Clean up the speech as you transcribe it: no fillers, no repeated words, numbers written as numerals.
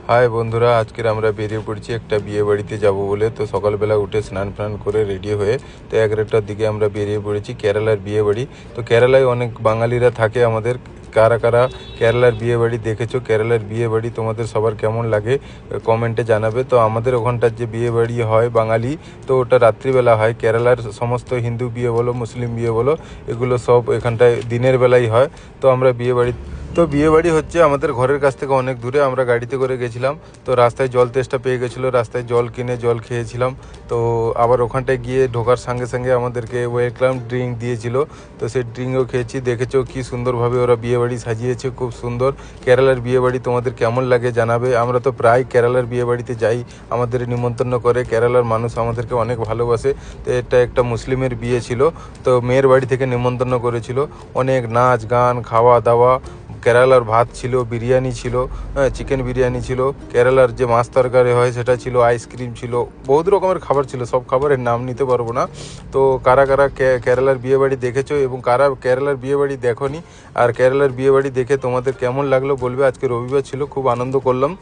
High বন্ধুরা, আজকের আমরা বেরিয়ে পড়ছি একটা বিয়ে বাড়িতে যাব বলে। তো সকালবেলা উঠে স্নান ফান করে রেডি হয়ে তো 11টার দিকে আমরা বেরিয়ে পড়েছি কেরালার বিয়ে বাড়ি। তো কেরালায় অনেক বাঙালিরা থাকে আমাদের। কারা কারা কেরালার বিয়ে বাড়ি দেখেছো, কেরালার বিয়ে বাড়ি তোমাদের সবার কেমন লাগে কমেন্টে জানাবে। তো আমাদের ওখানটার যে বিয়ে বাড়ি হয় বাঙালি, তো ওটা রাত্রিবেলা হয়। কেরালার সমস্ত হিন্দু বিয়ে বলো মুসলিম বিয়ে বলো, এগুলো সব এখানটায় দিনের বেলাই হয়। তো আমরা বিয়ে বাড়ি হচ্ছে আমাদের ঘরের কাছ থেকে অনেক দূরে। আমরা গাড়িতে করে গেছিলাম। তো রাস্তায় জল তেষ্টা পেয়ে গেছিলো, রাস্তায় জল কিনে জল খেয়েছিলাম। তো আবার ওখানটায় গিয়ে ঢোকার সঙ্গে সঙ্গে আমাদেরকে ওয়েলকাম ড্রিঙ্ক দিয়েছিল। তো সেই ড্রিঙ্কও খেয়েছি। দেখেছো কি সুন্দরভাবে ওরা বিয়ে বাড়ি সাজিয়েছে, খুব সুন্দর। কেরালার বিয়ে বাড়ি তোমাদের কেমন লাগে জানাবে। আমরা তো প্রায় কেরালার বিয়ে বাড়িতে যাই, আমাদের নিমন্ত্রণ করে। কেরালার মানুষ আমাদেরকে অনেক ভালোবাসে। তো এটা একটা মুসলিমের বিয়ে ছিল, তো মেয়ের বাড়ি থেকে নিমন্ত্রণ করেছিল। অনেক নাচ গান খাওয়া দাওয়া, কেরালার ভাত ছিল, বিরিয়ানি ছিল, চিকেন বিরিয়ানি ছিল, কেরালার যে মাছ তরকারি হয় সেটা ছিল, আইসক্রিম ছিল, বহুত রকমের খাবার ছিল। সব খাবারের নাম নিতে পারবো না। তো কারা কারা কেরালার বিয়ে বাড়ি দেখেছো এবং কারা কেরালার বিয়ে বাড়ি দেখোনি, আর কেরালার বিয়ে বাড়ি দেখে তোমাদের কেমন লাগলো বলবে। আজকে রবিবার ছিল, খুব আনন্দ করলাম।